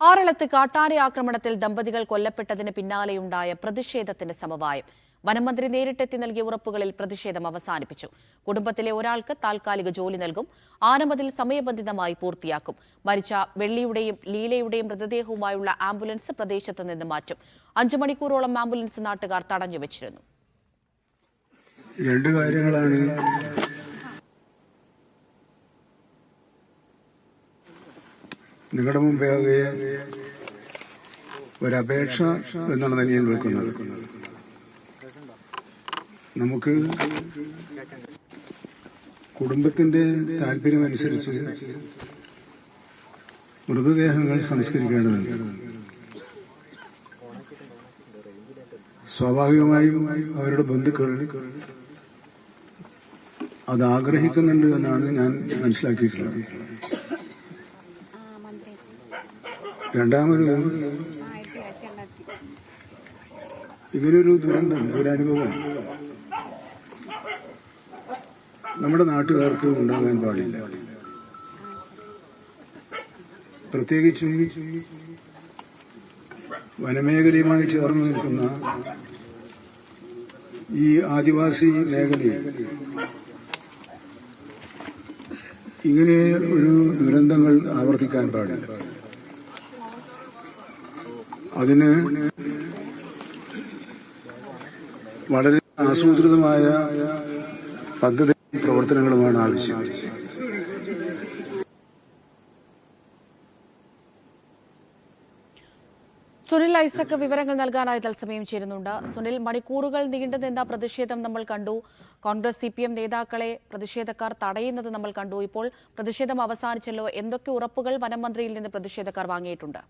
ആറളത്ത് കാട്ടാന ആക്രമണത്തിൽ ദമ്പതികൾ കൊല്ലപ്പെട്ടതിന് പിന്നാലെയുണ്ടായ പ്രതിഷേധത്തിന് സമവായം. വനമന്ത്രി നേരിട്ടെത്തി നൽകിയ ഉറപ്പുകളിൽ പ്രതിഷേധം അവസാനിപ്പിച്ചു. കുടുംബത്തിലെ ഒരാൾക്ക് താൽക്കാലിക ജോലി നൽകും. ആനമതിൽ സമയബന്ധിതമായി പൂർത്തിയാക്കും. മരിച്ച വെള്ളിയുടെയും ലീലയുടെയും മൃതദേഹവുമായുള്ള ആംബുലൻസ് പ്രദേശത്ത് നിന്ന് മാറ്റും. 5 മണിക്കൂറോളം ആംബുലൻസ് നാട്ടുകാർ തടഞ്ഞുവച്ചിരുന്നു. രണ്ട് കാര്യങ്ങളാണ് നിങ്ങളുടെ മുമ്പേ ഒരപേക്ഷ എന്നാണ് ഞാൻ വിളിക്കുന്നത്. നമുക്ക് കുടുംബത്തിന്റെ താല്പര്യമനുസരിച്ച് മൃതദേഹങ്ങൾ സംസ്കരിക്കേണ്ടതുണ്ട്. സ്വാഭാവികമായും അവരുടെ ബന്ധുക്കൾ അത് ആഗ്രഹിക്കുന്നുണ്ട് എന്നാണ് ഞാൻ മനസ്സിലാക്കിയിട്ടുള്ളത്. രണ്ടാമത്, ഇങ്ങനൊരു ദുരന്തം, ദുരനുഭവം നമ്മുടെ നാട്ടുകാർക്ക് ഉണ്ടാകാൻ പാടില്ല. പ്രത്യേകിച്ചും വനമേഖലയുമായി ചേർന്ന് നിൽക്കുന്ന ഈ ആദിവാസി മേഖലയിൽ ഇങ്ങനെ ഒരു ദുരന്തങ്ങൾ ആവർത്തിക്കാൻ പാടില്ല. അതിന് വളരെ ആസൂത്രിതമായ പദ്ധതി പ്രവർത്തനങ്ങളുമാണ് ആവശ്യം. സുനിൽ ഐസക് വിവരങ്ങൾ നൽകാനായി തത്സമയം ചേരുന്നുണ്ട്. സുനിൽ, മണിക്കൂറുകൾ നീണ്ടുനിന്ന പ്രതിഷേധം നമ്മൾ കണ്ടു. കോൺഗ്രസ് CPM നേതാക്കളെ പ്രതിഷേധക്കാർ തടയുന്നത് നമ്മൾ കണ്ടു. ഇപ്പോൾ പ്രതിഷേധം അവസാനിച്ചല്ലോ. എന്തൊക്കെ ഉറപ്പുകൾ വനമന്ത്രിയിൽ നിന്ന് പ്രതിഷേധക്കാർ വാങ്ങിയിട്ടുണ്ട്?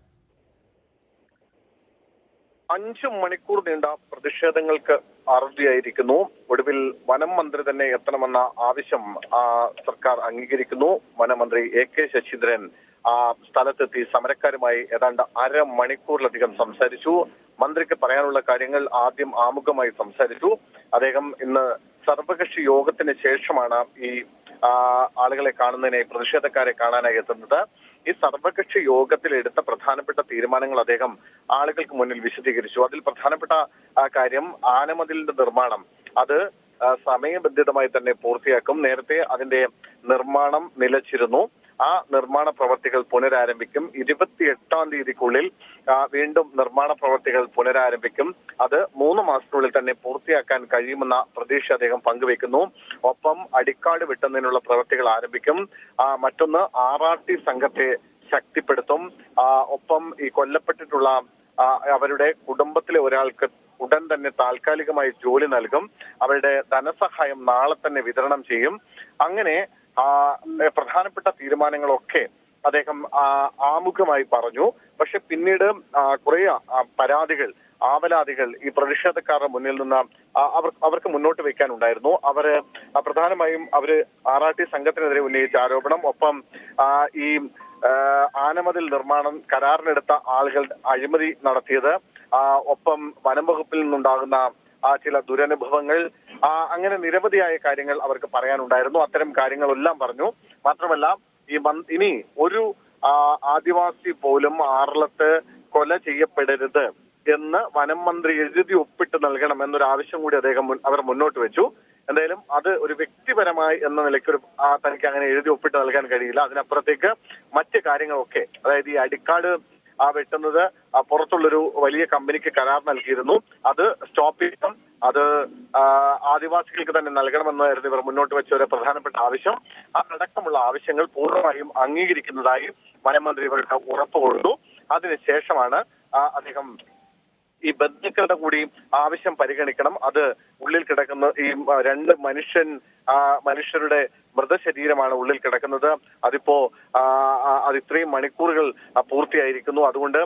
5 മണിക്കൂർ നീണ്ട പ്രതിഷേധങ്ങൾക്ക് അറുതിയായിരിക്കുന്നു. ഒടുവിൽ വനം മന്ത്രി തന്നെ എത്തണമെന്ന ആവശ്യം സർക്കാർ അംഗീകരിക്കുന്നു. വനമന്ത്രി AK ശശീന്ദ്രൻ സ്ഥലത്തെത്തി സമരക്കാരുമായി ഏതാണ്ട് അരമണിക്കൂറിലധികം സംസാരിച്ചു. മന്ത്രിക്ക് പറയാനുള്ള കാര്യങ്ങൾ ആദ്യം ആമുഖമായി സംസാരിച്ചു. അദ്ദേഹം ഇന്ന് സർവകക്ഷി യോഗത്തിന് ശേഷമാണ് ഈ ആളുകളെ കാണുന്നതിനായി, പ്രതിഷേധക്കാരെ കാണാനായി എത്തുന്നത്. ഈ സർവകക്ഷി യോഗത്തിൽ എടുത്ത പ്രധാനപ്പെട്ട തീരുമാനങ്ങൾ അദ്ദേഹം ആളുകൾക്ക് മുന്നിൽ വിശദീകരിച്ചു. അതിൽ പ്രധാനപ്പെട്ട കാര്യം ആനമതിലിന്റെ നിർമ്മാണം അത് സമയബന്ധിതമായി തന്നെ പൂർത്തിയാക്കും. നേരത്തെ അതിന്റെ നിർമ്മാണം നിലച്ചിരുന്നു. ആ നിർമ്മാണ പ്രവർത്തികൾ പുനരാരംഭിക്കും. 28-ാം തീയതിക്കുള്ളിൽ വീണ്ടും നിർമ്മാണ പ്രവർത്തികൾ പുനരാരംഭിക്കും. അത് 3 മാസത്തിനുള്ളിൽ തന്നെ പൂർത്തിയാക്കാൻ കഴിയുമെന്ന പ്രതീക്ഷ അദ്ദേഹം പങ്കുവെക്കുന്നു. ഒപ്പം അടിക്കാട് വെട്ടുന്നതിനുള്ള പ്രവർത്തികൾ ആരംഭിക്കും. മറ്റൊന്ന്, RRT സംഘത്തെ ശക്തിപ്പെടുത്തും. ഒപ്പം ഈ കൊല്ലപ്പെട്ടിട്ടുള്ള അവരുടെ കുടുംബത്തിലെ ഒരാൾക്ക് ഉടൻ തന്നെ താൽക്കാലികമായി ജോലി നൽകും. അവരുടെ ധനസഹായം നാളെ തന്നെ വിതരണം ചെയ്യും. അങ്ങനെ പ്രധാനപ്പെട്ട തീരുമാനങ്ങളൊക്കെ അദ്ദേഹം ആമുഖമായി പറഞ്ഞു. പക്ഷെ പിന്നീട് കുറെ പരാതികൾ, ആവലാതികൾ ഈ പ്രതിഷേധക്കാരുടെ മുന്നിൽ നിന്ന് അവർക്ക് മുന്നോട്ട് വെക്കാനുണ്ടായിരുന്നു. പ്രധാനമായും RRT സംഘത്തിനെതിരെ ഉന്നയിച്ച ആരോപണം, ഒപ്പം ഈ ആനമതിൽ നിർമ്മാണം കരാറിനെടുത്ത ആളുകൾ അഴിമതി നടത്തിയത്, ഒപ്പം വനം വകുപ്പിൽ നിന്നുണ്ടാകുന്ന ചില ദുരനുഭവങ്ങൾ, അങ്ങനെ നിരവധിയായ കാര്യങ്ങൾ അവർക്ക് പറയാനുണ്ടായിരുന്നു. അത്തരം കാര്യങ്ങളെല്ലാം പറഞ്ഞു. മാത്രമല്ല, ഇനി ഒരു ആദിവാസി പോലും ആറളത്ത് കൊല ചെയ്യപ്പെടരുത് എന്ന് വനം മന്ത്രി എഴുതി ഒപ്പിട്ട് നൽകണം എന്നൊരു ആവശ്യം കൂടി അവർ മുന്നോട്ട് വെച്ചു. എന്തായാലും അത് ഒരു വ്യക്തിപരമായി എന്ന നിലയ്ക്ക് തനിക്ക് അങ്ങനെ എഴുതി ഒപ്പിട്ട് നൽകാൻ കഴിയില്ല. അതിനപ്പുറത്തേക്ക് മറ്റ് കാര്യങ്ങളൊക്കെ, അതായത് ഈ അടിക്കാട് വെട്ടുന്നത് പുറത്തുള്ളൊരു വലിയ കമ്പനിക്ക് കരാർ നൽകിയിരുന്നു, അത് സ്റ്റോപ്പ് ചെയ്യണം, അത് ആദിവാസികൾക്ക് തന്നെ നൽകണമെന്നായിരുന്നു ഇവർ മുന്നോട്ട് വെച്ച ഒരു പ്രധാനപ്പെട്ട ആവശ്യം. അതടക്കമുള്ള ആവശ്യങ്ങൾ പൂർണ്ണമായും അംഗീകരിക്കുന്നതായി വനമന്ത്രി ഇവർക്ക് ഉറപ്പ് കൊടുത്തു. അതിനുശേഷമാണ് അദ്ദേഹം ഈ ബന്ധുക്കളുടെ കൂടി ആവശ്യം പരിഗണിക്കണം. അത് ഉള്ളിൽ കിടക്കുന്ന ഈ 2 മനുഷ്യരുടെ മൃതശരീരമാണ് ഉള്ളിൽ കിടക്കുന്നത്. അതിപ്പോ ഇത്രയും മണിക്കൂറുകൾ പൂർത്തിയായിരിക്കുന്നു. അതുകൊണ്ട്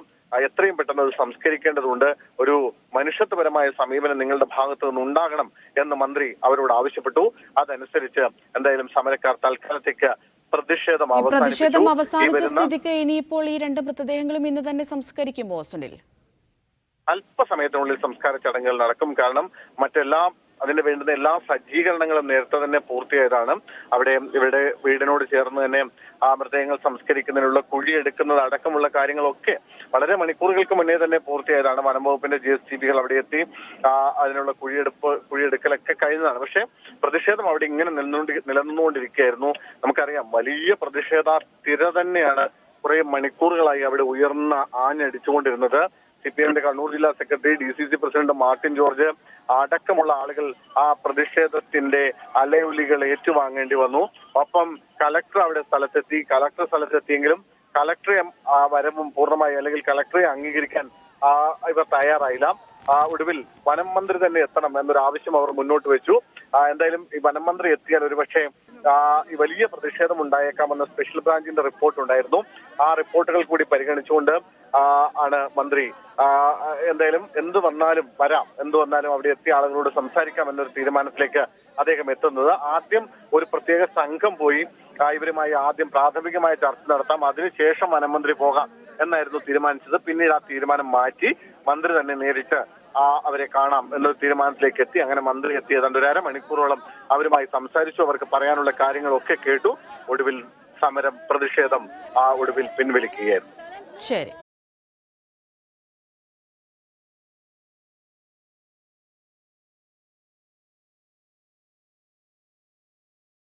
എത്രയും പെട്ടെന്ന് അത് സംസ്കരിക്കേണ്ടതുണ്ട്. ഒരു മനുഷ്യത്വപരമായ സമീപനം നിങ്ങളുടെ ഭാഗത്തു നിന്ന് ഉണ്ടാകണം എന്ന് മന്ത്രി അവരോട് ആവശ്യപ്പെട്ടു. അതനുസരിച്ച് എന്തായാലും സമരക്കാർ തൽക്കാലത്തേക്ക് പ്രതിഷേധം അവസാനിച്ച സ്ഥിതിക്ക് ഇനിയിപ്പോൾ ഈ 2 മൃതദേഹങ്ങളും ഇന്ന് തന്നെ സംസ്കരിക്കുമോ സുനിൽ? അല്പസമയത്തിനുള്ളിൽ സംസ്കാര ചടങ്ങുകൾ നടക്കും. കാരണം അതിന് വേണ്ടുന്ന എല്ലാ സജ്ജീകരണങ്ങളും നേരത്തെ തന്നെ പൂർത്തിയായതാണ്. ഇവരുടെ വീടിനോട് ചേർന്ന് തന്നെ ആ മൃതദേഹങ്ങൾ സംസ്കരിക്കുന്നതിനുള്ള കുഴിയെടുക്കുന്നത് അടക്കമുള്ള കാര്യങ്ങളൊക്കെ വളരെ മണിക്കൂറുകൾക്ക് മുന്നേ തന്നെ പൂർത്തിയായതാണ്. വനം വകുപ്പിന്റെ JCBകൾ അവിടെ എത്തി അതിനുള്ള കുഴിയെടുക്കലൊക്കെ കഴിഞ്ഞതാണ്. പക്ഷേ പ്രതിഷേധം അവിടെ ഇങ്ങനെ നിലനിന്നുകൊണ്ടിരിക്കുകയായിരുന്നു. നമുക്കറിയാം, വലിയ പ്രതിഷേധ തിര തന്നെയാണ് കുറെ മണിക്കൂറുകളായി അവിടെ ആഞ്ഞടിച്ചുകൊണ്ടിരുന്നത്. CPIന്റെ കണ്ണൂർ ജില്ലാ secretary, DCC president Martin George അടക്കമുള്ള ആളുകൾ ആ പ്രതിഷേധത്തിന്റെ അലയൊലികൾ ഏറ്റുവാങ്ങേണ്ടി വന്നു. ഒപ്പം കളക്ടർ അവിടെ സ്ഥലത്തെത്തിയെങ്കിലും കളക്ടറെ വരവും പൂർണ്ണമായി അല്ലെങ്കിൽ കളക്ടറെ അംഗീകരിക്കാൻ ഇവർ തയ്യാറായില്ല. ഒടുവിൽ വനം മന്ത്രി തന്നെ എത്തണം എന്നൊരു ആവശ്യം അവർ മുന്നോട്ട് വെച്ചു. എന്തായാലും ഈ വനം മന്ത്രി എത്തിയാൽ ഒരുപക്ഷെ ഈ വലിയ പ്രതിഷേധം ഉണ്ടായേക്കാമെന്ന സ്പെഷ്യൽ ബ്രാഞ്ചിന്റെ റിപ്പോർട്ട് ഉണ്ടായിരുന്നു. ആ റിപ്പോർട്ടുകൾ കൂടി പരിഗണിച്ചുകൊണ്ട് ആണ് മന്ത്രി എന്തായാലും എന്ത് വന്നാലും അവിടെ എത്തിയ ആളുകളോട് സംസാരിക്കാം എന്നൊരു തീരുമാനത്തിലേക്ക് അദ്ദേഹം എത്തുന്നത്. ആദ്യം ഒരു പ്രത്യേക സംഘം പോയി ഇവരുമായി ആദ്യം പ്രാഥമികമായ ചർച്ച നടത്താം, അതിനുശേഷം വനമന്ത്രി പോകാം എന്നായിരുന്നു തീരുമാനിച്ചത്. പിന്നീട് ആ തീരുമാനം മാറ്റി മന്ത്രി തന്നെ നേരിട്ട് അവരെ കാണാം എന്നൊരു തീരുമാനത്തിലേക്ക് എത്തി. അങ്ങനെ മന്ത്രി എത്തി ഏതാണ്ട് ഒരു അരമണിക്കൂറോളം അവരുമായി സംസാരിച്ചു. അവർക്ക് പറയാനുള്ള കാര്യങ്ങളൊക്കെ കേട്ടു. ഒടുവിൽ പ്രതിഷേധം ഒടുവിൽ പിൻവലിക്കുകയായിരുന്നു. ശരി.